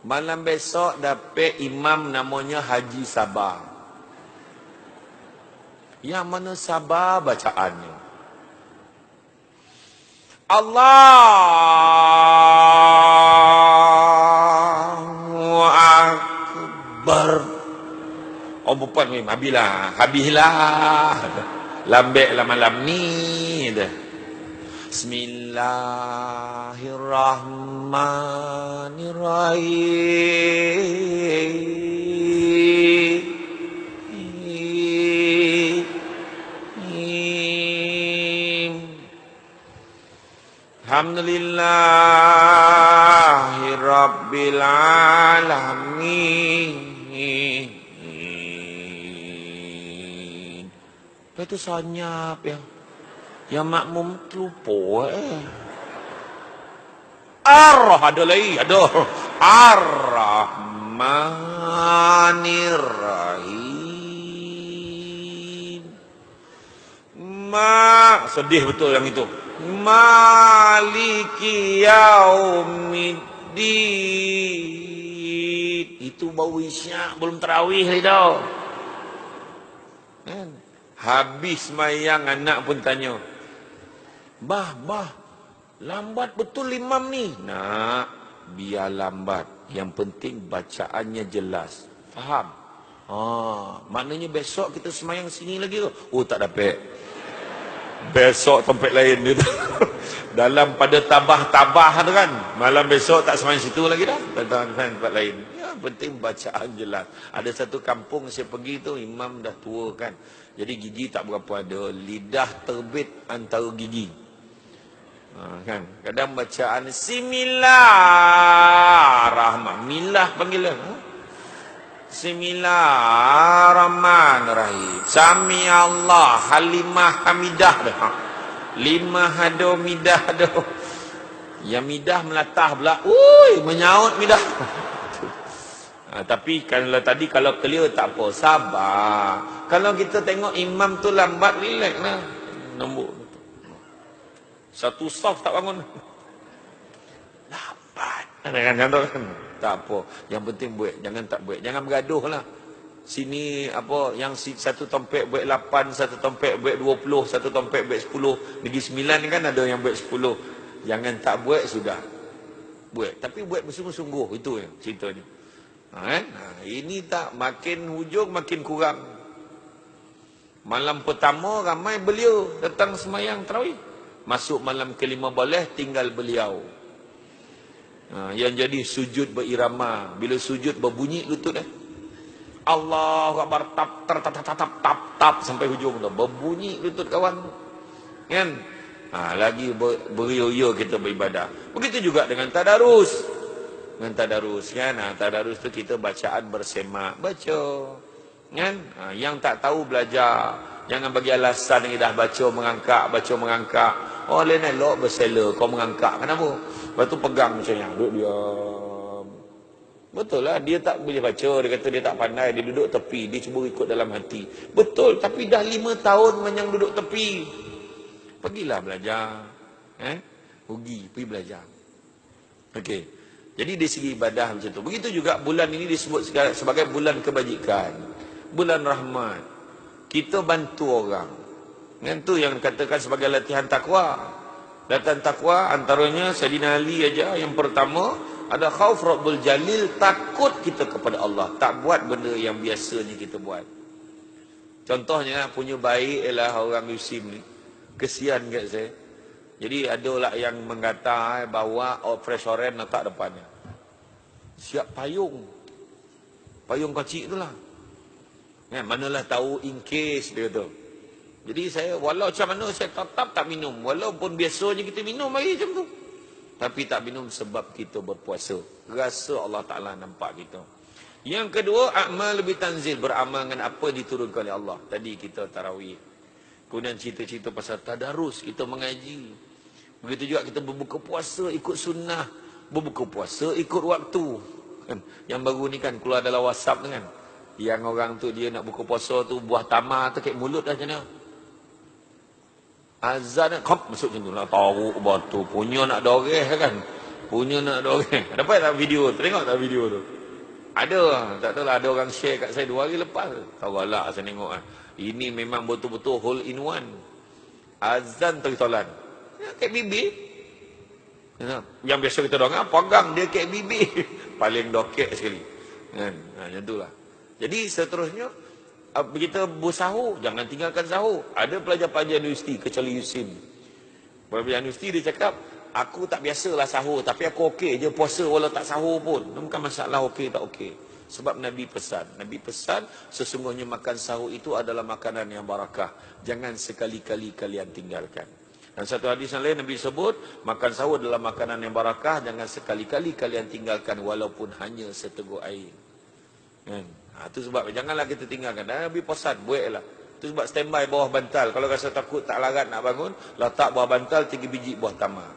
Malam besok dapat imam namanya Haji Sabah. Yang mana sabar bacaannya? Allahu Akbar. Oh bukan ni, habislah. Lambeklah malam ni dah. Bismillahirrahmanirrahim. Alhamdulillahi Rabbil Alamin. Itu senyap ya. Yang makmum terlupa ada lagi. Ar-Rahmanir-Rahim. Sedih betul yang itu. Maliki yaumiddin. Itu bau isyak, belum tarawih lagi tau. Kan? Habis mayang anak pun tanya, Bah, lambat betul imam ni. Nak, biar lambat. Yang penting bacaannya jelas. Faham? Maknanya besok kita semayang sini lagi tu. Oh, tak dapat. Besok tempat lain dia tu. Dalam pada tabah tu kan. Malam besok tak semayang situ lagi dah. Tempat lain. Ya, penting bacaan jelas. Ada satu kampung saya pergi tu, imam dah tua kan. Jadi gigi tak berapa ada. Lidah terbit antara gigi. Kan? Kadang bacaan Bismillahirrahmanirrahim. Milah panggilan. Bismillahirrahmanirrahim. Sami Allah halimah hamidah dah. Lima hado midah dah. Yang midah melatah pula. Menyaut midah. Tapi kalau clear tak apa, sabar. Kalau kita tengok imam tu lambat, relax lah. Nombor satu saf tak bangun. Lambat. Kan? Tak apa. Yang penting buat. Jangan tak buat. Jangan bergaduh lah. Sini apa, yang satu tompek buat 8, satu tompek buat 20, satu tompek buat 10. Negeri 9 kan ada yang buat 10. Jangan tak buat, sudah. Buat. Tapi buat bersungguh-sungguh. Itu yang ceritanya. Ini tak, makin hujung makin kurang. Malam pertama ramai beliau datang semayang tarawih. Masuk malam ke-15 tinggal beliau. Yang jadi sujud berirama. Bila sujud berbunyi lutut Allahu Akbar, tap sampai hujung tu. Berbunyi lutut kawan. Kan? Lagi beria-ria kita beribadah. Begitu juga dengan tadarus. Kan? Tadarus tu kita bacaan bersemak. Baca. Kan? Yang tak tahu belajar. Jangan bagi alasan yang dah baca mengangkat. Lain elok bersela kau mengangkat. Kenapa? Lepas tu pegang macam yang duduk diam. Betul lah, dia tak boleh baca. Dia kata dia tak pandai. Dia duduk tepi. Dia cuba ikut dalam hati. Betul, tapi dah 5 tahun menyang duduk tepi. Pergilah belajar. Pergi belajar. Okey. Jadi dari segi ibadah macam tu. Begitu juga bulan ini disebut sebagai bulan kebajikan. Bulan rahmat. Kita bantu orang. Itu yang dikatakan sebagai latihan takwa. Latihan takwa antaranya Sayyidina Ali aja. Yang pertama ada khauf Rabbul Jalil, takut kita kepada Allah. Tak buat benda yang biasanya kita buat. Contohnya punya baik ialah orang Muslim ni. Kesian kat saya. Jadi ada lah yang mengata bawa fresh orange letak depannya. Siap payung. Payung kecil itulah. Manalah tahu in case dia tu. Jadi saya walau macam mana saya tetap tak minum. Walaupun biasanya kita minum lagi macam tu. Tapi tak minum sebab kita berpuasa. Rasa Allah Ta'ala nampak kita. Yang kedua, amal lebih tanzil. Beramal dengan apa diturunkan oleh Allah. Tadi kita tarawih. Kemudian cerita-cerita pasal tadarus. Kita mengaji. Begitu juga kita berbuka puasa ikut sunnah. Berbuka puasa ikut waktu. Yang baru ni kan keluar dalam WhatsApp tu kan. Yang orang tu dia nak buka puasa tu buah tamar tu kat mulut dah macam mana. Azan kop masuk macam tu lah. Tahu batu punya nak doreh kan. Punya nak ada orang. Dapat tak video? Tengok tak video tu? Ada. Tak tahu lah, ada orang share kat saya 2 hari lepas. Tawalah saya tengok kan. Ini memang betul-betul hole in one. Azan tertolan. Ya, kek bibir. Yang biasa kita dengar, pegang dia kek bibir. Paling dokek sekali. Kan? Macam itulah. Jadi seterusnya, kita bersahur, jangan tinggalkan sahur. Ada pelajar-pelajar universiti, kecuali Yusin. Pelajar universiti dia cakap, aku tak biasalah sahur, tapi aku okey je puasa walau tak sahur pun. Bukan masalah okey tak okey. Sebab Nabi pesan, sesungguhnya makan sahur itu adalah makanan yang barakah. Jangan sekali-kali kalian tinggalkan. Dan satu hadis yang lain Nabi sebut, makan sahur adalah makanan yang barakah, jangan sekali-kali kalian tinggalkan walaupun hanya seteguk air. Kan? Itu sebab janganlah kita tinggalkan. Dan Nabi pesan, buatlah. Itu sebab standby bawah bantal. Kalau rasa takut tak larat nak bangun, letak bawah bantal 3 biji buah tamar.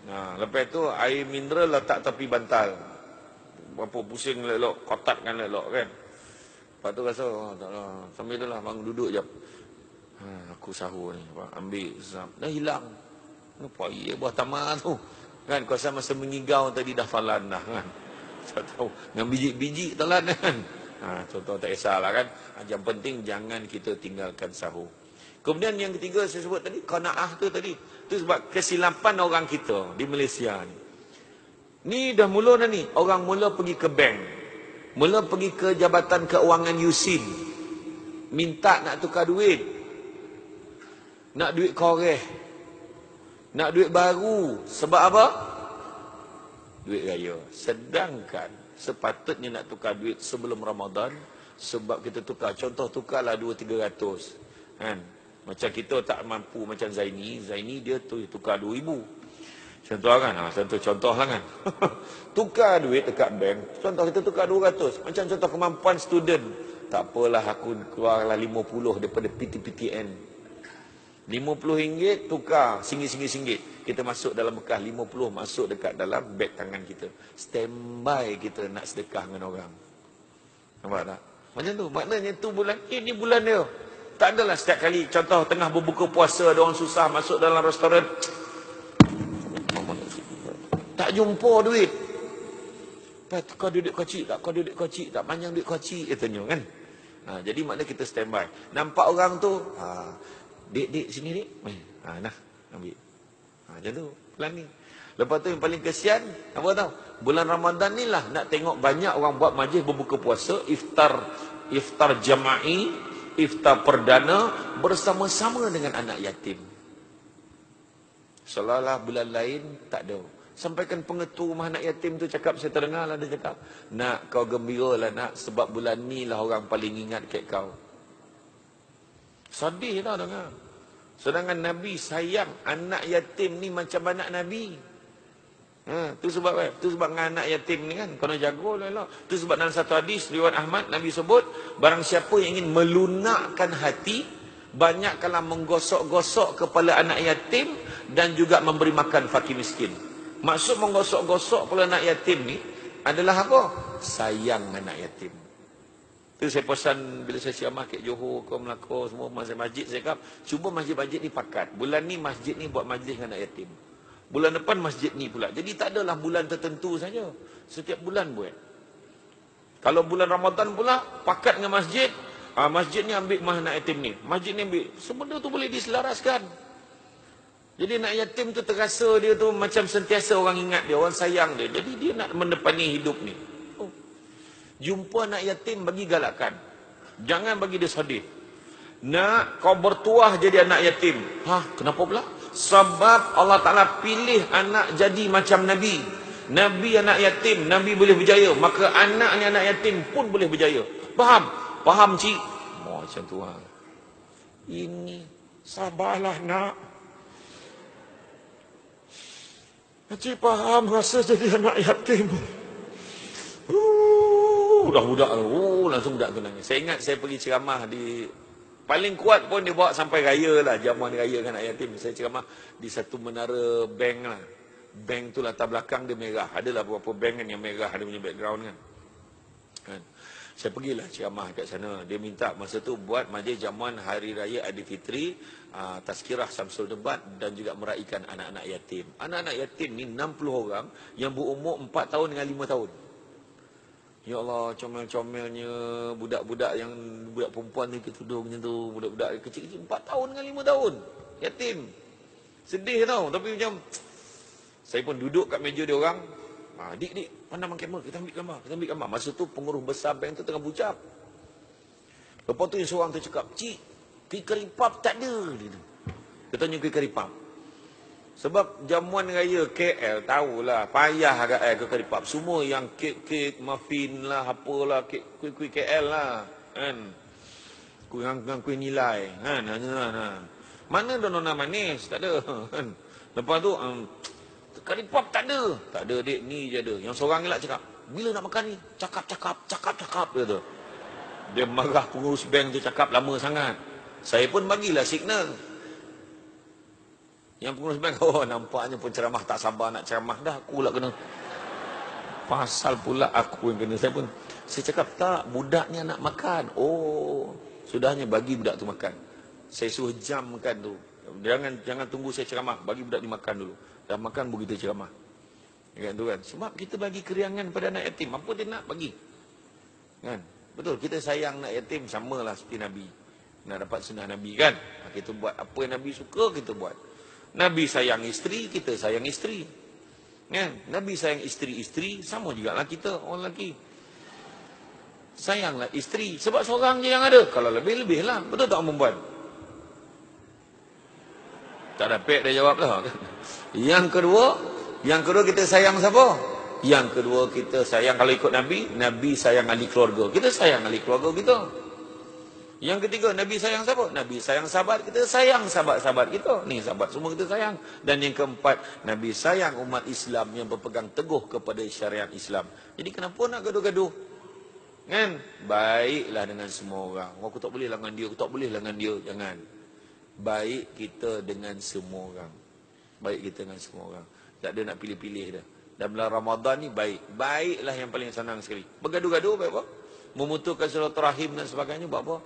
Nah, lepas tu air mineral letak tepi bantal. Berapa pusing lelok, kotakkan lelok kan. Lepas tu rasa, oh, tak lah. Sambil tu lah, bangun duduk jap. Aku sahur ni, ambil sahur. Dah hilang. Apa iya buah tamar tu? Kan, kuasa masa mengigau tadi dah falan dah kan. Tak tahu, dengan biji-biji telan kan. Contoh tak kisahlah kan. Yang penting jangan kita tinggalkan sahur. Kemudian yang ketiga saya sebut tadi, qanaah tu tadi. Itu sebab kesilapan orang kita di Malaysia ni. Ni dah mula dah ni. Orang mula pergi ke bank. Mula pergi ke Jabatan Keuangan Yusin. Minta nak tukar duit. Nak duit koreh. Nak duit baru. Sebab apa? Duit raya. Sedangkan sepatutnya nak tukar duit sebelum Ramadan. Sebab kita tukar. Contoh tukarlah 200-300. Kan? Macam kita tak mampu macam Zaini. Zaini dia tukar 2,000. Contoh kan? Contoh lah kan? Tukar duit dekat bank. Contoh kita tukar 200. Macam contoh kemampuan student. Tak apalah aku keluarlah 50 daripada PTPTN. RM50 tukar singgit-singgit. Kita masuk dalam bekas 50 masuk dekat dalam beg tangan kita. Standby kita nak sedekah dengan orang. Nampak tak? Macam tu. Maknanya tu bulan. Ini bulan dia. Tak adalah setiap kali. Contoh tengah berbuka puasa. Ada orang susah masuk dalam restoran. Tak jumpa duit. Kau duit kecil tak? Kau duit kecil tak? Panjang duit kecil. Katanya kan. Jadi maknanya kita standby. Nampak orang tu. Dik, sini dik. Nah, ambil. Macam tu, bulan ni. Lepas tu yang paling kesian, apa tahu? Bulan Ramadan ni lah nak tengok banyak orang buat majlis berbuka puasa, iftar jama'i, iftar perdana bersama-sama dengan anak yatim. Seolah-olah bulan lain tak ada. Sampaikan pengetua rumah anak yatim tu cakap, saya terdengar lah dia cakap, nak kau gembira lah nak, sebab bulan ni lah orang paling ingat kat kau. Sedih tau dengar. Sedangkan Nabi sayang anak yatim ni macam anak Nabi. Tu sebab apa? Tu sebab dengan anak yatim ni kan kena jaga lah. Tu sebab dalam satu hadis riwayat Ahmad Nabi sebut, barang siapa yang ingin melunakkan hati, banyakkanlah menggosok-gosok kepala anak yatim dan juga memberi makan fakir miskin. Maksud menggosok-gosok kepala anak yatim ni adalah apa? Sayang anak yatim. Itu saya pesan bila saya ceramah kat Johor ke Melaka semua masjid saya kata, cuba masjid-masjid ni pakat. Bulan ni masjid ni buat majlis dengan anak yatim. Bulan depan masjid ni pula. Jadi tak adalah bulan tertentu saja. Setiap bulan buat. Kalau bulan Ramadan pula pakat dengan masjid, masjid ni ambil mah anak yatim ni. Masjid ni ambil. Sebenarnya tu boleh diselaraskan. Jadi anak yatim tu terasa dia tu macam sentiasa orang ingat dia, orang sayang dia. Jadi dia nak mendepani hidup ni. Jumpa anak yatim bagi galakan. Jangan bagi dia sedih. Nak kau bertuah jadi anak yatim. Kenapa pula? Sebab Allah Ta'ala pilih anak jadi macam Nabi. Nabi anak yatim, Nabi boleh berjaya. Maka anaknya anak yatim pun boleh berjaya. Faham? Faham cik? Macam tu lah. Ini sabarlah nak. Cik faham rasa jadi anak yatim. Budak-budak langsung budak tu nangis. Saya ingat saya pergi ceramah di paling kuat pun dia bawa sampai raya lah, jamuan raya kan anak yatim. Saya ceramah di satu menara bank lah. Bank tu latar belakang dia merah. Adalah beberapa bank kan yang merah, ada punya background kan. Saya pergilah ceramah kat sana. Dia minta masa tu buat majlis jamuan Hari Raya Aidilfitri, tazkirah Samsul Debat dan juga meraihkan anak-anak yatim. Anak-anak yatim ni 60 orang yang berumur 4 tahun dengan 5 tahun. Ya Allah, comel-comelnya budak-budak yang budak perempuan ni tudung macam tu, budak-budak kecil-kecil 4 tahun dengan 5 tahun. Yatim. Sedih tau, tapi macam saya pun duduk kat meja dia orang. Dik, pandang kamera, kita ambil gambar. Masa tu pengurus besar bank tu tengah bucap. Lepas tu yang seorang tu cakap, "Cik, kuih karipap tak ada." Dia tanya kuih karipap. Sebab jamuan raya KL tahulah, payah agak kuih karipap. Semua yang kek-kek, muffin lah, apalah, kuih-kuih KL lah. Kan? Kuih nilai. Kan? Mana nona manis? Tak ada. Kan? Lepas tu, karipap tak ada. Tak ada, dek, ni je ada. Yang seorang ni lah cakap, "Bila nak makan ni? Cakap. Dia tu. Dia marah pengurus bank tu cakap lama sangat. Saya pun bagilah signal. Yang pengurus bank, nampaknya pun ceramah tak sabar nak ceramah dah. Aku pula kena. Pasal pula aku yang kena. Saya cakap, tak, budaknya nak makan. Sudahnya bagi budak tu makan. Saya suruh jamkan tu. Jangan tunggu saya ceramah. Bagi budak ni makan dulu. Dah makan baru kita ceramah. Kan tu kan. Sebab kita bagi keriangan pada anak yatim. Apa dia nak bagi? Kan? Betul, kita sayang anak yatim samalah seperti Nabi. Nak dapat sunnah Nabi kan? Kita buat apa yang Nabi suka, kita buat. Nabi sayang isteri, kita sayang isteri. Kan? Nabi sayang isteri-isteri, sama juga lah kita, orang lelaki. Sayanglah isteri. Sebab seorang je yang ada. Kalau lebih-lebih lah. Betul tak orang perempuan? Tak dapat dia jawab lah. Yang kedua kita sayang siapa? Yang kedua kita sayang, kalau ikut Nabi sayang ahli keluarga. Kita sayang ahli keluarga kita. Yang ketiga, Nabi sayang siapa? Nabi sayang sahabat, kita sayang sahabat-sahabat kita. Ni sahabat semua kita sayang. Dan yang keempat, Nabi sayang umat Islam yang berpegang teguh kepada syariat Islam. Jadi kenapa nak gaduh-gaduh? Kan? Baiklah dengan semua orang. Aku tak boleh dengan dia, aku tak boleh dengan dia. Jangan. Baik kita dengan semua orang. Baik kita dengan semua orang. Tak ada nak pilih-pilih dah. Dan bulan Ramadan ni baiklah yang paling senang sekali. Bergaduh-gaduh buat apa? Memutuskan silaturahim dan sebagainya buat apa?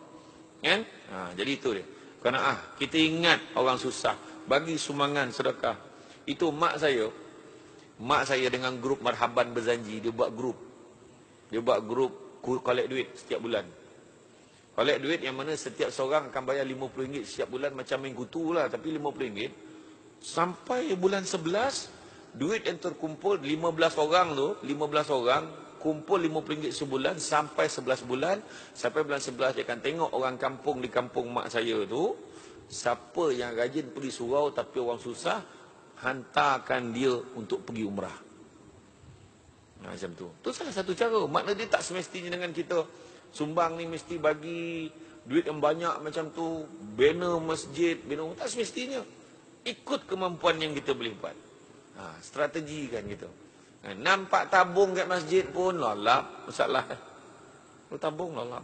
Kan? Jadi itu dia. Kerana kita ingat orang susah, bagi sumbangan sedekah. Itu mak saya dengan grup Marhaban Berzanji, dia buat grup collect duit setiap bulan. Collect duit yang mana setiap seorang akan bayar RM50 setiap bulan, macam main kutu lah, tapi RM50. Sampai bulan 11, duit yang terkumpul 15 orang kumpul RM50 sebulan sampai 11 bulan. Sampai bulan 11 dia akan tengok orang kampung di kampung mak saya tu, siapa yang rajin pergi surau tapi orang susah, hantarkan dia untuk pergi umrah. Macam tu. Tu salah satu cara. Makna dia tak semestinya dengan kita sumbang ni mesti bagi duit yang banyak macam tu, banner masjid, tak semestinya. Ikut kemampuan yang kita boleh buat. Strategi kan gitu. Nampak tabung kat masjid pun lalap, masalah. Lalu tabung lalap.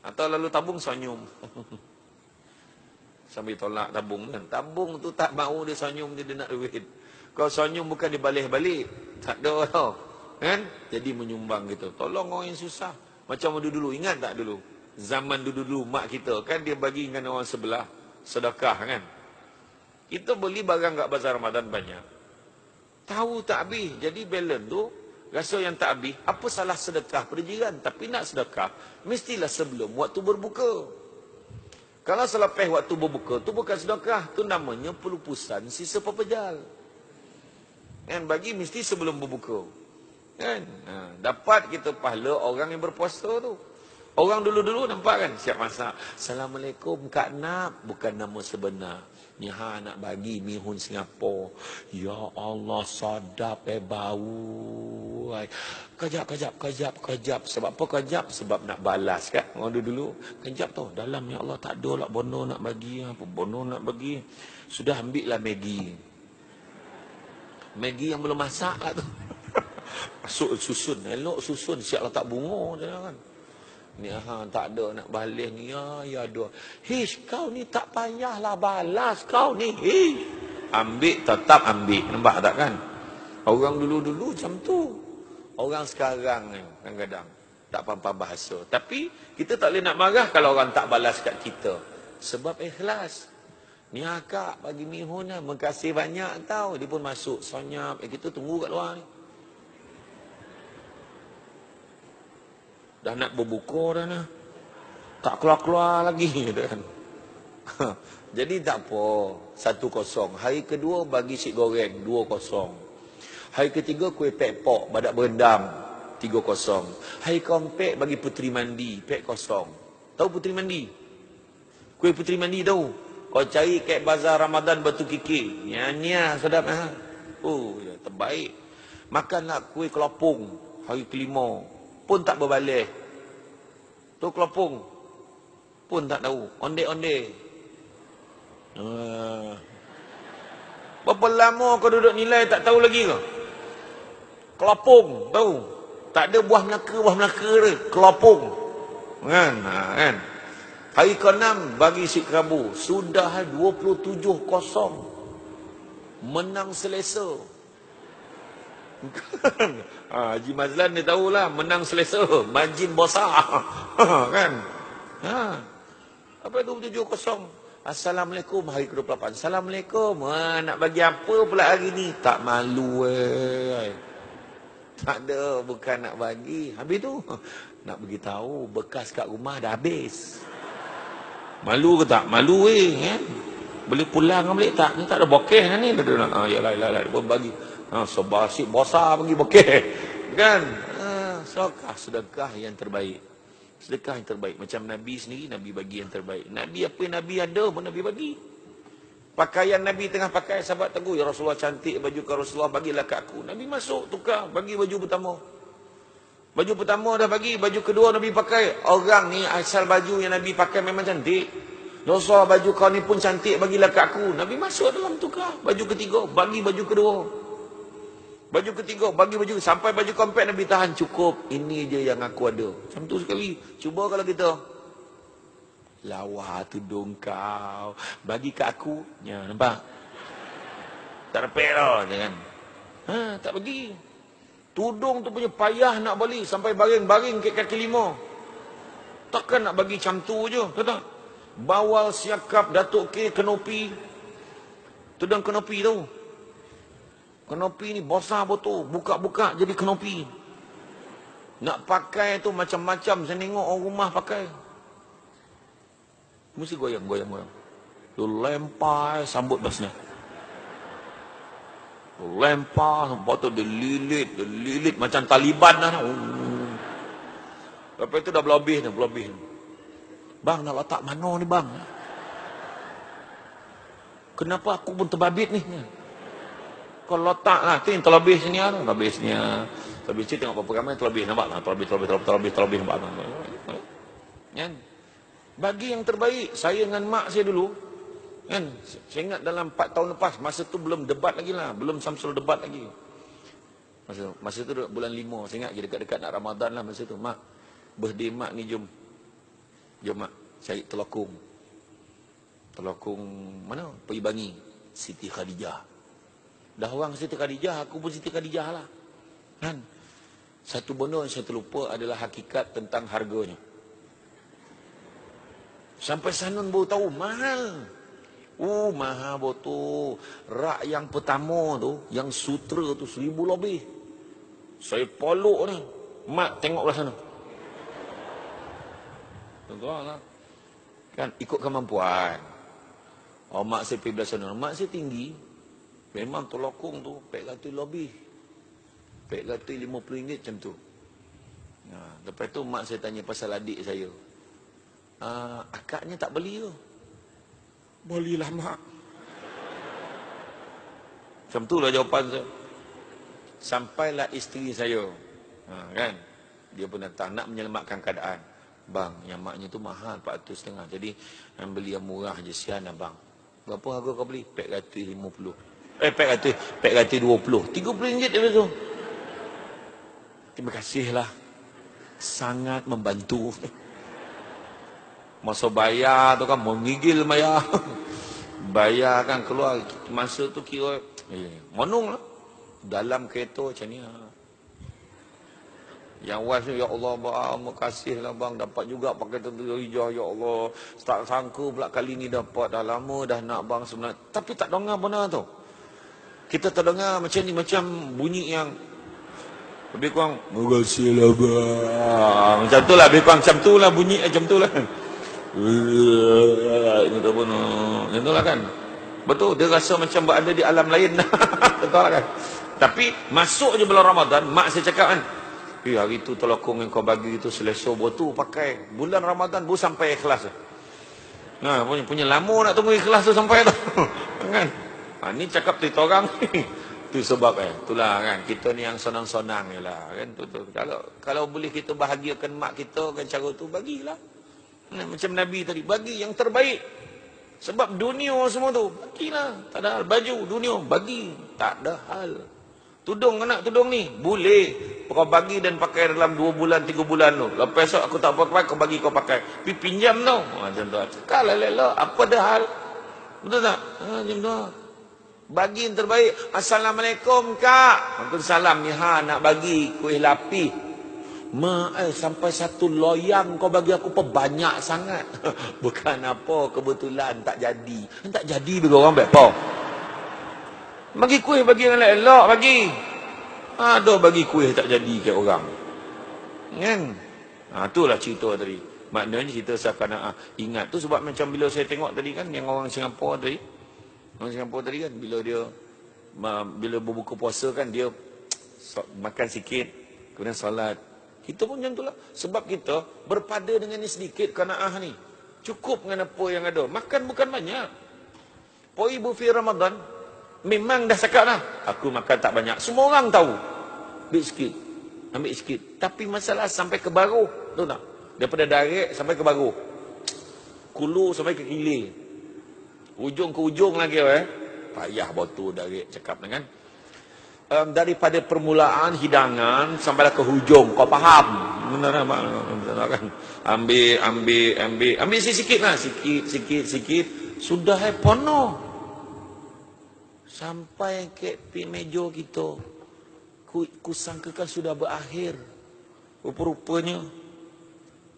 Atau lalu tabung senyum. Sambil tolak tabung kan. Tabung tu tak mahu dia senyum, dia nak duit. Kalau senyum bukan dibalik-balik. Tak ada tau. Kan? Jadi menyumbang gitu. Tolong orang yang susah. Macam dulu-dulu, ingat tak dulu? Zaman dulu-dulu mak kita kan dia bagi dengan orang sebelah sedekah kan. Kita beli barang kat bazar Ramadan banyak. Tahu tak habis. Jadi balance tu rasa yang tak habis. Apa salah sedekah pada jiran? Tapi nak sedekah mestilah sebelum waktu berbuka. Kalau selepas waktu berbuka tu bukan sedekah, tu namanya pelupusan sisa pepejal. Kan bagi mesti sebelum berbuka. Kan? Dapat kita pahala orang yang berpuasa tu. Orang dulu-dulu nampak kan siap masak. Assalamualaikum Kak Nap, bukan nama sebenar. Ni nak bagi mihun Singapura. Ya Allah, sadap bau. Kejap. Sebab apa kejap? Sebab nak balas kan. Orang dulu kejap tu. Dalam ya Allah tak ada lah bono nak bagi. Apa bono nak bagi? Sudah ambil lah Maggi. Maggi yang belum masak lah tu. Masuk susun. Elok susun. Siap letak bunga dia kan. Ni tak ada nak balas ni. Ya ada. Hish, kau ni tak payahlah balas kau ni. Hish. Ambil, tetap ambil. Nampak tak kan? Orang dulu-dulu macam tu. Orang sekarang ni kadang-kadang tak faham bahasa. Tapi kita tak boleh nak marah kalau orang tak balas kat kita. Sebab ikhlas. Ni akak bagi mihun lah. Makasih banyak tau. Dia pun masuk. Senyap. Kita tunggu kat luar ni. Dah nak berbuka dah nah. Tak keluar-keluar lagi. Kan? Jadi tak apa. 1-0. Hari kedua bagi si goreng. 2-0. Hari ketiga kuih pek-pok. Badak berendam. 3-0. Hari keempat bagi puteri mandi. Pek kosong. Tahu puteri mandi? Kuih puteri mandi tahu? Kau cari kat bazar Ramadan Batu Kiki. Nyanya sedap. Oh, ya, terbaik. Makanlah kuih kelopong. Hari kelima. Pun tak berbalik. Tu kelopong. Pun tak tahu. Ondek-ondek. Berapa lama kau duduk nilai tak tahu lagi ke? Kelopong. Tahu? Tak ada buah Melaka dia. Kelopong. Kan? Kan? Hari ke-6 bagi si kerabu. Sudah 27-0. Menang selesa. Haji Mazlan dia tahulah. Menang selesa. Margin besar. Kan? Apa 27-0? Assalamualaikum hari ke-28. Assalamualaikum. Nak bagi apa pula hari ni? Tak malu Tak ada, bukan nak bagi. Habis tu nak beritahu bekas kat rumah dah habis. Malu ke tak? Malu kan? Boleh pulang balik tak? Ni tak ada bokeh ni. Yalah, dia pun bagi. Sebasik bosar bagi bokeh. Kan? Sedekah yang terbaik. Sedekah yang terbaik. Macam Nabi sendiri, Nabi bagi yang terbaik. Nabi apa yang Nabi ada pun Nabi bagi. Pakaian Nabi tengah pakai, sahabat tegur, ya Rasulullah cantik baju ke Rasulullah, bagilah kat aku. Nabi masuk, tukar, bagi baju pertama. Baju pertama dah bagi, baju kedua Nabi pakai. Orang ni asal baju yang Nabi pakai memang cantik. Rasulullah baju kau ni pun cantik, bagilah kat aku. Nabi masuk dalam tukar. Baju ketiga, bagi baju kedua. Baju ketiga, bagi baju. Sampai baju keempat Nabi tahan, cukup. Ini je yang aku ada. Macam tu sekali. Cuba kalau kita. Lawa tudung kau. Bagi kat aku. Ya, nampak? Tak repek lah. Jangan. Tak bagi. Tudung tu punya payah nak beli. Sampai baring-baring ke kaki 5. Takkan nak bagi macam tu je. Tak? Bawal siakap Datuk K kenopi. Tudung kenopi tu. Kenopi ni besar betul. Buka-buka jadi kenopi. Nak pakai tu macam-macam. Saya tengok orang rumah pakai. Mesti goyang. Lu lempar sambut basnya. Lu lempar, lepas tu dia lilit macam Taliban dah. Lepas itu dah berlebih. Bang, nak letak mana ni bang? Kenapa aku pun terbabit ni? Kau letak lah, tu yang terlebih sini lah. Terlebih sini lah. Terlebih sini tengok apa ramai terlebih. Nampak lah, terlebih. Nampak lah. Kan? Bagi yang terbaik. Saya dengan mak saya dulu, kan, saya ingat dalam 4 tahun lepas, masa tu belum debat lagi lah, belum Samsul debat lagi. Masa tu bulan 5, saya ingat dekat-dekat nak Ramadan lah masa tu. Mak, birthday mak ni jom mak, cari telokong mana? Pergi Bangi, Siti Khadijah. Dah orang Siti Khadijah, aku pun Siti Khadijah lah. Kan? Satu benda yang saya terlupa adalah hakikat tentang harganya. Sampai Sanun baru tahu mahal. Mahal betul. Rak yang pertama tu, yang sutra tu 1,000 lebih. Saya polok ni. Mak tengok belah sana. Tuan-tuan lah. Kan ikut kemampuan. Mak saya pergi belah sana. Mak saya tinggi. Memang telokong tu RM400 lebih. RM450 macam tu. Lepas tu mak saya tanya pasal adik saya. Akaknya tak beli ke? Belilah mak. Macam tu lah jawapan saya. Sampailah isteri saya. Kan? Dia pun datang nak menyelamatkan keadaan. Bang, yang maknya tu mahal RM400.5. Jadi yang beli yang murah je, sian lah bang. Berapa harga kau beli? RM450. RM420. RM30 dia tu. Terima kasih lah. Sangat membantu. Masa bayar tu kan menggigil bayar. Bayar kan keluar. Masa tu kira monong lah. Dalam kereta macam ni. Yang was ni, ya Allah bang, makasihlah bang, dapat juga pakai tentu hijau, ya Allah. Tak sangka pula kali ni dapat, dah lama dah nak bang sebenarnya. Tapi tak dengar benar tu. Kita tak dengar macam ni, macam bunyi yang lebih kurang, makasihlah bang. Macam tu lah, lebih kurang macam tu lah bunyi, macam tu lah. Macam tu lah kan. Betul, dia rasa macam berada di alam lain. Betul lah kan. Tapi masuk je bulan Ramadan, mak saya cakap kan, hari tu telokong yang kau bagi itu selesa tu pakai. Bulan Ramadan baru sampai ikhlas. Nah, punya lama nak tunggu ikhlas tu sampai tu. Kan? Ni cakap cerita orang ni. Tu sebab itulah kan, kita ni yang sonang-sonang jelah kan. Tu. Kalau boleh kita bahagiakan mak kita kan cara tu, bagilah. Macam Nabi tadi, bagi yang terbaik. Sebab dunia semua tu, bagilah. Tak ada hal. Baju dunia, bagi. Tak ada hal. Tudung anak tudung ni, boleh kau bagi dan pakai dalam 2 bulan, 3 bulan tu. Lepas esok aku tak pakai, kau bagi kau pakai. Tapi pinjam tau. Macam tu. Cakap lah, apa dah hal. Betul tak? Macam tu. Bagi yang terbaik. Assalamualaikum kak. Waalaikumsalam ni nak bagi kuih lapis. Sampai 1 loyang kau bagi aku banyak sangat. Bukan apa, kebetulan tak jadi. Tak jadi bagi orang baik apa. Bagi kuih bagi yang elok bagi. Aduh bagi kuih tak jadi ke orang. Kan? Itulah cerita tadi. Maknanya cerita seakan ingat tu sebab macam bila saya tengok tadi kan yang orang Singapura tadi. Orang Singapura tadi kan bila berbuka puasa kan dia makan sikit kemudian solat. Kita pun macam itulah. Sebab kita berpada dengan ni sedikit qanaah ni. Cukup dengan apa yang ada. Makan bukan banyak. Poi buffet Ramadan memang dah cakap lah, aku makan tak banyak. Semua orang tahu. Ambil sikit. Tapi masalah sampai ke baru. Tahu tak? Daripada Darik sampai ke baru. Kulu sampai ke Kilir. Ujung ke ujung lagi. Payah botol Darik cakap dengan. Daripada permulaan hidangan sampai ke hujung. Kau faham? Benar kan? Ambil sikit lah. Sikit. Sudah penuh. Sampai ke meja kita. Kusangkakan sudah berakhir. Rupa-rupanya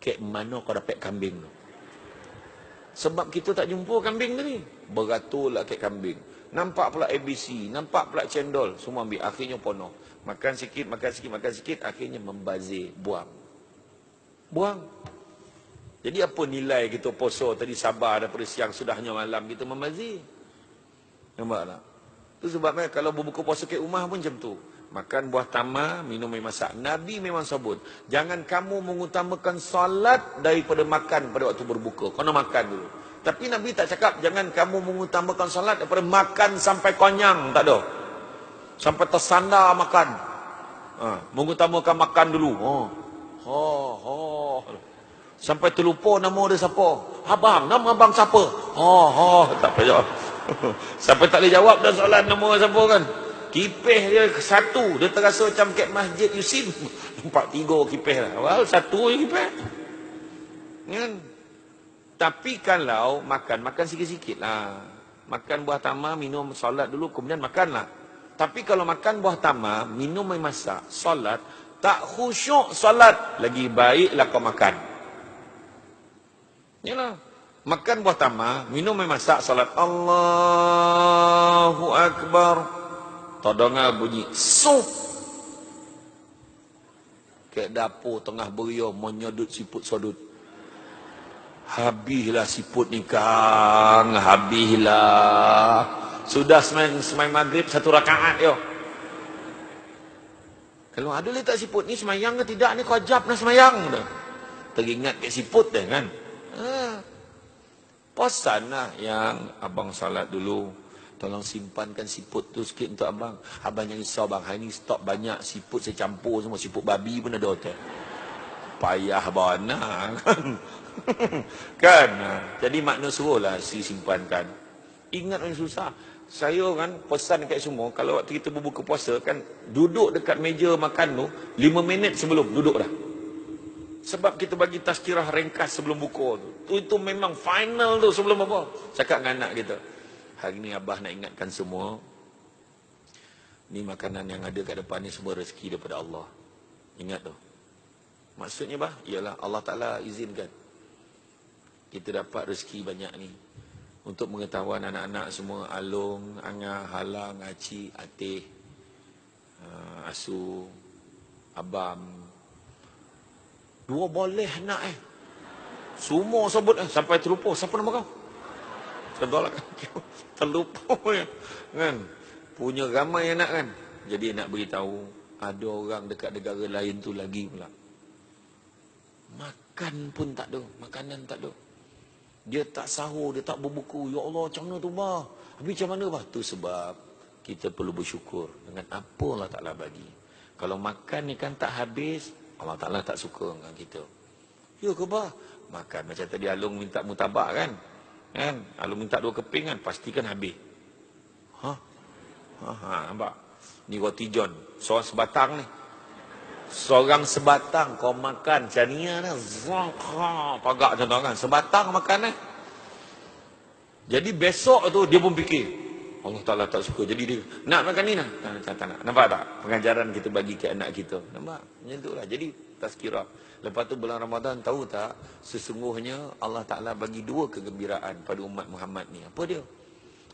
ke mana kau dapat kambing tu? Sebab kita tak jumpa kambing tadi. Beratur lah ke kambing. Nampak pula ABC, nampak pula cendol, semua ambil. Akhirnya penuh. Makan sikit, akhirnya membazir, buang. Jadi apa nilai kita puasa tadi sabar daripada siang sudahnya malam kita membazir? Nampak tak? Itu sebabnya kalau berbuka puasa kat rumah pun macam tu. Makan buah tamar, minum air masak. Nabi memang sebut, jangan kamu mengutamakan solat daripada makan pada waktu berbuka. Kau nak makan dulu. Tapi Nabi tak cakap, jangan kamu mengutamakan solat daripada makan sampai konyang. Tak ada. Sampai tersandar makan. Mengutamakan makan dulu. Sampai terlupa nama dia siapa. Abang, nama abang siapa? Tak payah. Sampai tak boleh jawab dah soalan nama siapa kan. Kipeh dia satu. Dia terasa macam kat masjid Yusin. 4-3 kipeh lah. Well, satu je kipeh. Kan? Tapi kalau makan sikit-sikit lah. Makan buah tamar, minum, solat dulu, kemudian makan lah. Tapi kalau makan buah tamar, minum air masak, solat, tak khusyuk solat, lagi baiklah kau makan. Yalah. Makan buah tamar, minum air masak, salat Allahu Akbar. Todonga bunyi sup. Ke dapur tengah beria menyodut siput sodut. Habislah siput ni Kang, habislah. Sudah semai maghrib 1 rakaat yo. Kalau ada letak siput ni semayang ke tidak ni kau ajab nak semayang dah. Teringat ke siput dah kan. Pesan lah yang abang salat dulu. Tolong simpankan siput tu sikit untuk abang. Abang jangan risau bang. Hari ni stok banyak siput saya campur semua. Siput babi pun ada hotel. Payah bana kan. Kan. Jadi makna suruh lah simpankan. Ingat yang susah. Saya kan pesan dekat semua. Kalau waktu kita berbuka puasa kan. Duduk dekat meja makan tu. 5 minit sebelum duduk dah. Sebab kita bagi tazkirah ringkas sebelum buka tu. Itu memang final tu sebelum apa. Cakap dengan anak kita. Hari ni Abah nak ingatkan semua. Ni makanan yang ada kat depan ni semua rezeki daripada Allah. Ingat tu. Maksudnya bah, ialah Allah Ta'ala izinkan kita dapat rezeki banyak ni. Untuk mengetahuan anak-anak semua, Alung, Angah, Halang, Acik, Atih, Asu, Abam. 2 boleh nak semua sebut sampai terlupa. Siapa nama kau? Contohlah kan. Terlupa kan. Punya ramai anak kan. Jadi nak beritahu, ada orang dekat negara lain tu lagi pula. Makan pun tak ada, makanan tak ada. Dia tak sahur, dia tak berbuku. Ya Allah, macam mana tu bah? Habis macam mana bah? Tu sebab kita perlu bersyukur dengan apa Allah Ta'ala bagi. Kalau makan ni kan tak habis, Allah Ta'ala tak suka dengan kita. Ya ke bah? Makan macam tadi Alung minta mutabak kan? Alung minta 2 keping kan? Pastikan habis. Nampak? Ni roti john. Seorang sebatang ni. Seorang sebatang kau makan macam ni lah. Pagak macam tu kan. Sebatang makan Jadi besok tu dia pun fikir, Allah Ta'ala tak suka. Jadi dia nak makan ni lah. Tak nak. Nampak tak? Pengajaran kita bagi ke anak kita. Nampak? Macam tu lah. Jadi tazkirah. Lepas tu bulan Ramadan, tahu tak? Sesungguhnya Allah Ta'ala bagi 2 kegembiraan pada umat Muhammad ni. Apa dia?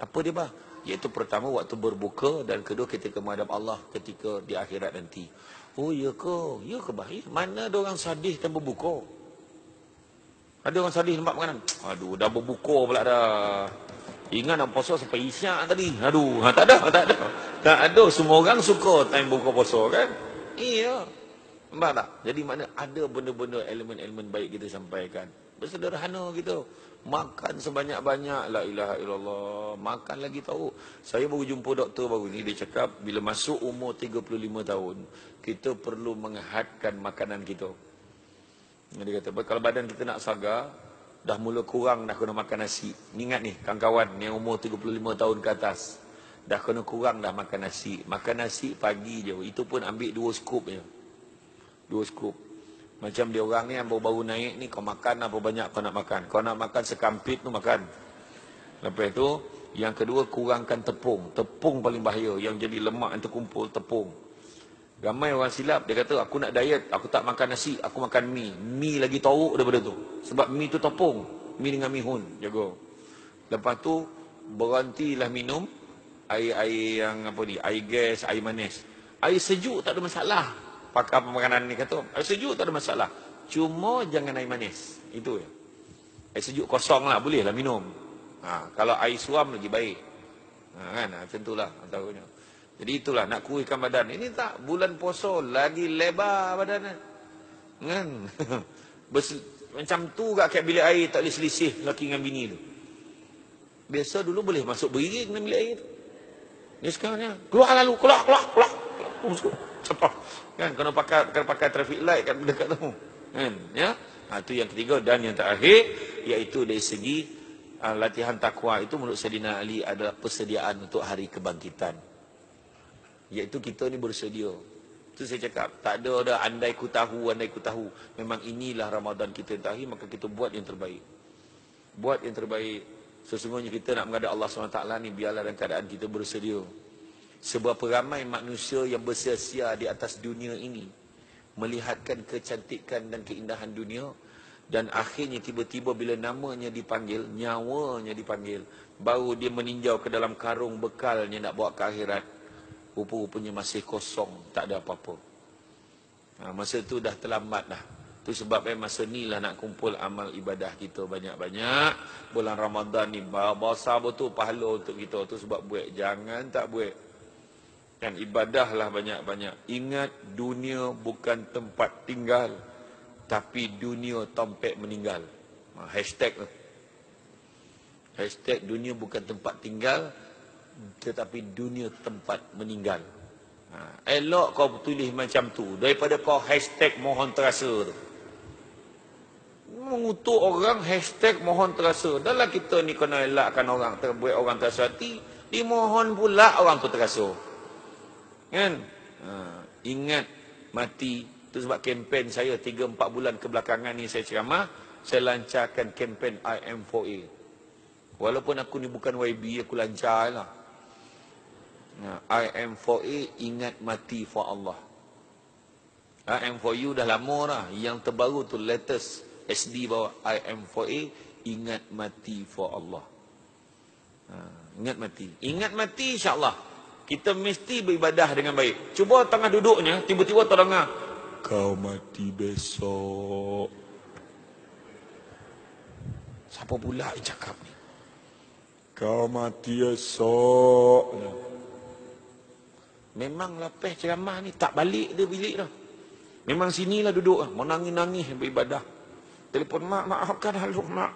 Apa dia bah? Iaitu pertama waktu berbuka, dan kedua ketika menghadap Allah ketika di akhirat nanti. Oh ya ke? Ya ke bah? Mana ada orang sadih tanpa berbuka? Ada orang sadih nampak makanan. Aduh, dah berbuka pula dah. Ingat nak puasa sampai isyak tadi. Aduh, tak ada. Tak ada. Semua orang suka time buka puasa kan? Iya. Nampak tak? Jadi mana ada benda-benda elemen-elemen baik kita sampaikan. Bersederhana gitu. Makan sebanyak-banyak, la ilaha illallah. Makan lagi tahu. Saya baru jumpa doktor baru ni, dia cakap bila masuk umur 35 tahun, kita perlu menghadkan makanan kita. Dia kata, kalau badan kita nak sagar, dah mula kurang dah kena makan nasi. Ingat ni, kawan-kawan yang umur 35 tahun ke atas, dah kena kurang dah makan nasi. Makan nasi pagi je, itu pun ambil 2 skop je. 2 skop. Macam dia orang ni yang baru-baru naik ni, kau makan apa banyak kau nak makan. Kau nak makan sekampit tu makan. Lepas tu, yang kedua kurangkan tepung. Tepung paling bahaya. Yang jadi lemak yang terkumpul, tepung. Ramai orang silap, dia kata aku nak diet, aku tak makan nasi, aku makan mi. Mi lagi teruk daripada tu. Sebab mi tu tepung. Mi dengan mihun, jaga. Lepas tu, berhentilah minum air yang apa ni, air gas, air manis. Air sejuk tak ada masalah. Pakar pemakanan ni kata, air sejuk tak ada masalah. Cuma jangan air manis. Itu ya. Air sejuk kosong lah, boleh lah minum. Kalau air suam lagi baik. Kan, macam itulah antaranya. Jadi itulah, nak kuruskan badan. Ini tak, bulan puasa lagi lebar badan. Kan? Macam tu kat bilik air, tak boleh selisih lelaki dengan bini tu. Biasa dulu boleh masuk berdiri dengan bilik air tu. Ni sekarang ni, keluar lalu, keluar. Cepat. Kan, kena pakai traffic light kat dekat tu. Kan? Ya? Itu yang ketiga. Dan yang terakhir, iaitu dari segi latihan takwa itu menurut Sayyidina Ali adalah persediaan untuk hari kebangkitan. Iaitu kita ni bersedia. Itu saya cakap, tak ada andai ku tahu. Memang inilah Ramadan kita yang terakhir, maka kita buat yang terbaik. Buat yang terbaik. Sesungguhnya kita nak menghadap Allah SWT ni, biarlah dalam keadaan kita bersedia. Sebab ramai manusia yang bersia-sia di atas dunia ini, melihatkan kecantikan dan keindahan dunia, dan akhirnya tiba-tiba bila namanya dipanggil, nyawanya dipanggil, baru dia meninjau ke dalam karung bekalnya nak bawa ke akhirat. Rupa-rupanya masih kosong, tak ada apa-apa. Masa tu dah terlambat dah. Tu sebab masa ni lah nak kumpul amal ibadah kita banyak-banyak. Bulan Ramadan ni besar betul pahala untuk kita. Tu sebab buat, jangan tak buat. Dan ibadahlah banyak-banyak. Ingat, dunia bukan tempat tinggal, tapi dunia tempat meninggal. Hashtag tu. Hashtag dunia bukan tempat tinggal, tetapi dunia tempat meninggal. Elok kau tulis macam tu daripada kau hashtag mohon terasa tu. Mengutuk orang hashtag mohon terasa. Dahlah kita ni kena elakkan orang, buat orang terasa hati, dimohon pula orang tu terasa. Kan? Ingat mati. Itu sebab kempen saya 3-4 bulan kebelakangan ni saya ceramah, saya lancarkan kempen IM4A. Walaupun aku ni bukan YB, aku lancar lah. IM4A, ingat mati for Allah. IM4U dah lama dah. Yang terbaru tu latest SD bawah IM4A, ingat mati for Allah. Ingat mati. Ingat mati insya-Allah. Kita mesti beribadah dengan baik. Cuba tengah duduknya, tiba-tiba terdengar, kau mati besok. Siapa pula yang cakap ni? Kau mati esok. Memang lepas ceramah ni tak balik dia bilik dah. Memang sinilah duduk. Mau nangis-nangis beribadah. Telefon, mak, maafkan halu, mak.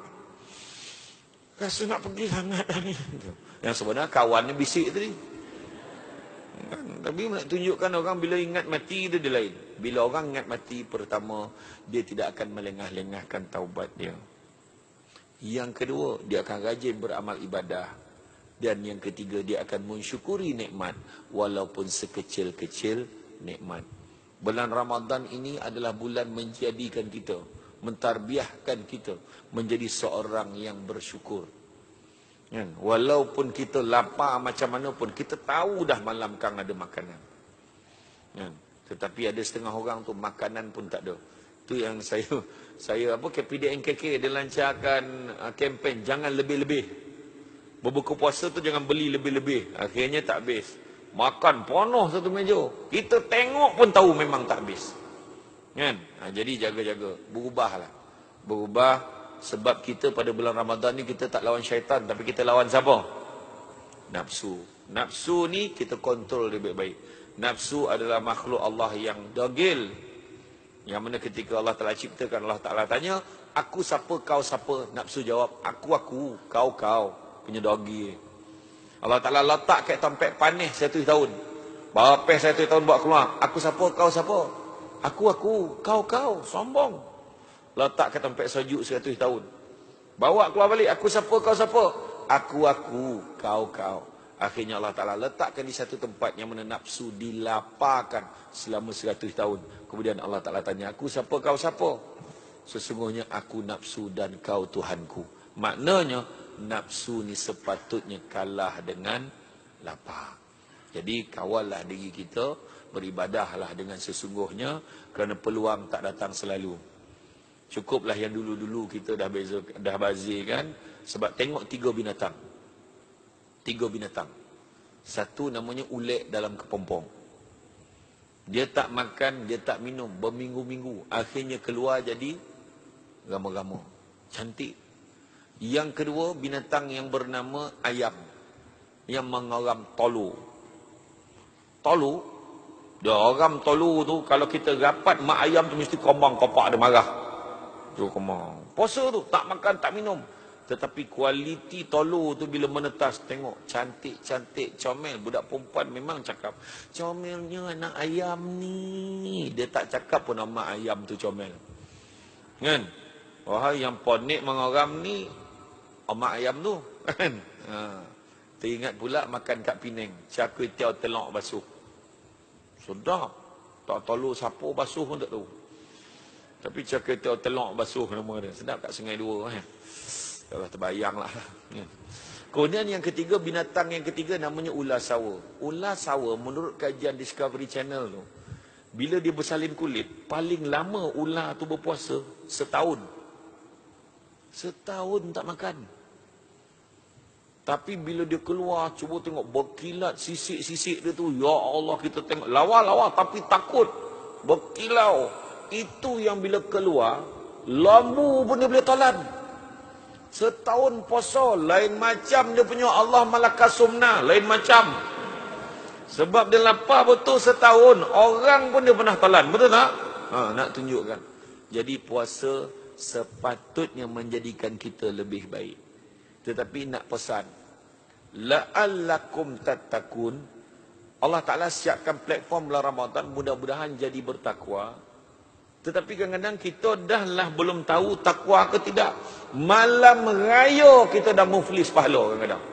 Rasa nak pergi sangat dah ni. Yang sebenarnya kawannya bisik tadi. Tapi nak tunjukkan orang bila ingat mati dia lain. Bila orang ingat mati, pertama, dia tidak akan melengah-lengahkan taubat dia. Yang kedua, dia akan rajin beramal ibadah. Dan yang ketiga, dia akan mensyukuri nikmat walaupun sekecil-kecil nikmat. Bulan Ramadan ini adalah bulan menjadikan kita, mentarbiahkan kita menjadi seorang yang bersyukur. Walaupun kita lapar macam mana pun, kita tahu dah malam kang ada makanan. Tetapi ada setengah orang tu makanan pun tak ada. Tu yang saya KPDNKK dia lancarkan kempen jangan lebih-lebih. Berbuka puasa tu jangan beli lebih-lebih. Akhirnya tak habis. Makan penuh satu meja. Kita tengok pun tahu memang tak habis. Jadi jaga-jaga. Berubahlah. Berubah sebab kita pada bulan Ramadan ni kita tak lawan syaitan, tapi kita lawan siapa? Nafsu. Nafsu ni kita kontrol dia baik-baik. Nafsu adalah makhluk Allah yang degil. Yang mana ketika Allah Ta'ala ciptakan, Allah Ta'ala tanya, aku siapa, kau siapa? Nafsu jawab, aku, kau. Punya dogi. Allah Ta'ala letak kat tempat panis 100 tahun. Berapa 100 tahun buat keluar. Aku siapa, kau siapa? Aku, kau. Sombong. Letak kat tempat sejuk 100 tahun. Bawa keluar balik. Aku siapa, kau siapa? Aku, kau. Akhirnya Allah Ta'ala letakkan di satu tempat yang mana nafsu dilaparkan selama 100 tahun. Kemudian Allah Ta'ala tanya, aku siapa, kau siapa? Sesungguhnya aku nafsu dan kau Tuhanku. Maknanya, nafsu ni sepatutnya kalah dengan lapar. Jadi kawallah diri kita, beribadahlah dengan sesungguhnya, kerana peluang tak datang selalu. Cukuplah yang dulu-dulu kita dah bazirkan, sebab tengok 3 binatang. 3 binatang. Satu namanya ulet dalam kepompong. Dia tak makan, dia tak minum berminggu-minggu. Akhirnya keluar jadi gama-gama. Cantik. Yang kedua, binatang yang bernama ayam. Yang mengoram tolu. Tolu, dia orang tolu tu, kalau kita rapat mak ayam tu mesti kombang kopak dia marah. Tu kombang. Puasa tu, tak makan, tak minum. Tetapi kualiti tolu tu bila menetas, tengok cantik-cantik, comel. Budak perempuan memang cakap, comelnya anak ayam ni. Dia tak cakap pun nama ayam tu comel. Kan? Wahai yang ponik mengoram ni, mak ayam tu. Kan? Teringat pula makan kat Penang, Char Kway Teow telok basuh. Sedap. Tak tolu sapu basuh pun tak tahu. Tapi Char Kway Teow telok basuh nama dia. Sedap kat Sungai Dua. Kalau terbayang lah. Kemudian yang ketiga, binatang yang ketiga namanya ular sawa. Ular sawa menurut kajian Discovery Channel tu, bila dia bersalin kulit, paling lama ular tu berpuasa setahun. Setahun tak makan. Tapi bila dia keluar, cuba tengok berkilat sisik-sisik dia tu. Ya Allah, kita tengok lawa-lawa tapi takut. Berkilau. Itu yang bila keluar, lambu pun dia boleh talan. Setahun puasa, lain macam dia punya Allah Malaka Sumna, lain macam. Sebab dia lapar betul setahun, orang pun dia pernah talan, betul tak? Nak tunjukkan. Jadi puasa sepatutnya menjadikan kita lebih baik. Tetapi nak pesan, la'allakum tattaqun. Allah Ta'ala siapkan platform bulan Ramadan, mudah-mudahan jadi bertakwa. Tetapi kadang-kadang kita dah lah belum tahu takwa ke tidak. Malam raya kita dah muflis pahala kadang-kadang.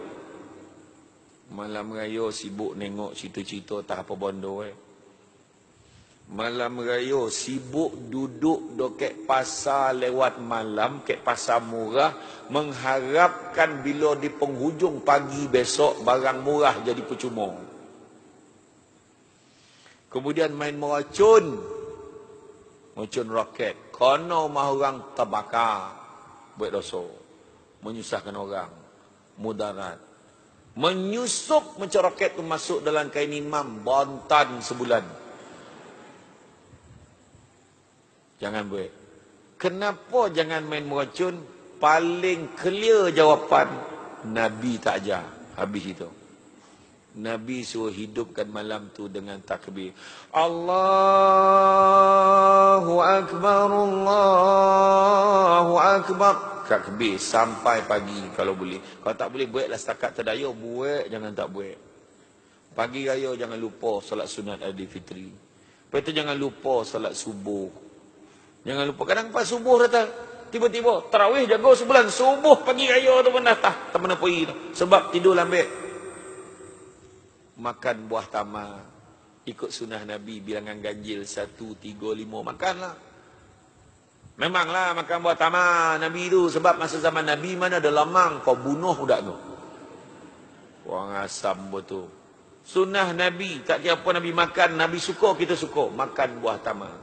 Malam raya sibuk nengok cerita-cerita tak apa bondo. Malam raya sibuk duduk dekat pasar lewat malam, kat pasar murah, mengharapkan bila di penghujung pagi besok barang murah jadi percuma. Kemudian main meracun. Mercun roket. Kono mah orang terbakar. Buat dosa. Menyusahkan orang. Mudarat. Menyusup macam roket tu masuk dalam kain imam. Bontan sebulan. Jangan buat. Kenapa jangan main meracun? Paling clear jawapan. Nabi tak ajar. Habis itu. Nabi suruh hidupkan malam tu dengan takbir. Allahu Akbar, Allahu Akbar. Takbir sampai pagi kalau boleh. Kalau tak boleh, buatlah setakat terdaya. Buat, jangan tak buat. Pagi raya jangan lupa solat sunat Aidilfitri. Lepas itu jangan lupa solat subuh. Jangan lupa. Kadang pas subuh datang. Tiba-tiba tarawih jaga sebulan. Subuh pagi raya tu pun dah tak mana pergi tu. Sebab tidur lambat. Makan buah tamar. Ikut sunnah Nabi bilangan ganjil 1, 3, 5. Makanlah. Memanglah makan buah tamar Nabi tu. Sebab masa zaman Nabi mana ada lamang. Kau bunuh budak tu. Orang asam betul. Sunnah Nabi. Tak kira apa Nabi makan. Nabi suka, kita suka. Makan buah tamar.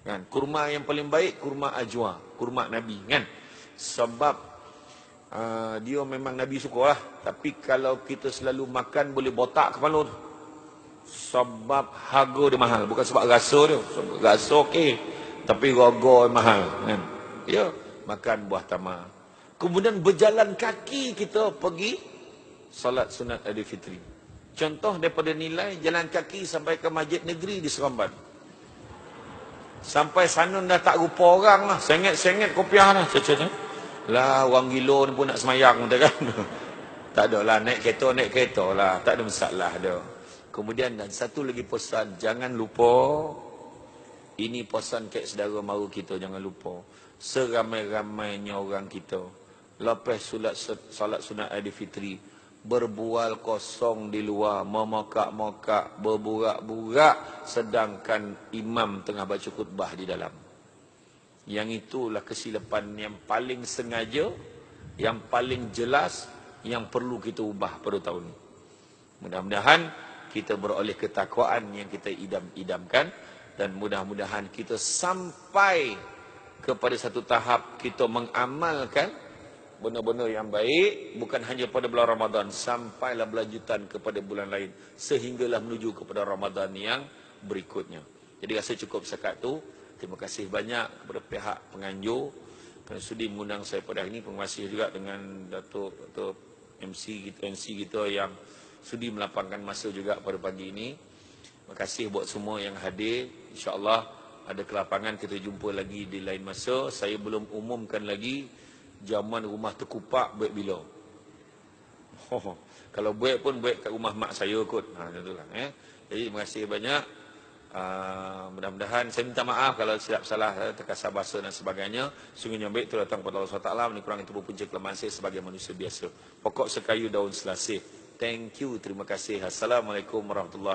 Kan? Kurma yang paling baik, kurma ajwa. Kurma Nabi. Kan? Sebab dia memang Nabi suka lah. Tapi kalau kita selalu makan, boleh botak kepala tu. Sebab harga dia mahal. Bukan sebab rasa dia. Sebab rasa okey. Tapi harga mahal. Kan? Ya, makan buah tamar. Kemudian berjalan kaki kita pergi salat sunat Aidilfitri. Contoh daripada nilai jalan kaki sampai ke masjid negeri di Seremban. Sampai sana dah tak rupa orang lah. Sengit-sengit kopiah lah. Lah orang gila ni pun nak semayang kan. Tak ada lah, naik kereta lah. Tak ada masalah dah. Kemudian dan satu lagi pesan, jangan lupa. Ini pesan kat saudara maru kita, jangan lupa. Seramai-ramainya orang kita. Lepas salat sunat Aidilfitri, berbual kosong di luar, memokak-mokak, berburak-burak, sedangkan imam tengah baca khutbah di dalam. Yang itulah kesilapan yang paling sengaja, yang paling jelas, yang perlu kita ubah pada tahun ini. Mudah-mudahan kita beroleh ketakwaan yang kita idam-idamkan, dan mudah-mudahan kita sampai kepada satu tahap kita mengamalkan benda-benda yang baik, bukan hanya pada bulan Ramadan, sampailah berlanjutan kepada bulan lain, sehinggalah menuju kepada Ramadan yang berikutnya. Jadi rasa cukup sekat tu. Terima kasih banyak kepada pihak penganjur kerana sudi mengundang saya pada hari ini. Terima kasih juga dengan Datuk MC kita yang sudi melapangkan masa juga pada pagi ini. Terima kasih buat semua yang hadir. InsyaAllah ada kelapangan kita jumpa lagi di lain masa. Saya belum umumkan lagi jamuan rumah terkupak buat bila. Kalau buat pun buat kat rumah mak saya kot. Itulah. Jadi terima kasih banyak. Mudah-mudahan saya minta maaf kalau silap salah, terkasar bahasa dan sebagainya. Sungguhnya baik itu datang kepada Allah SWT. Menikurangi tubuh punca kelemahan saya sebagai manusia biasa. Pokok sekayu daun selasih. Thank you, terima kasih. Assalamualaikum warahmatullahi wabarakatuh.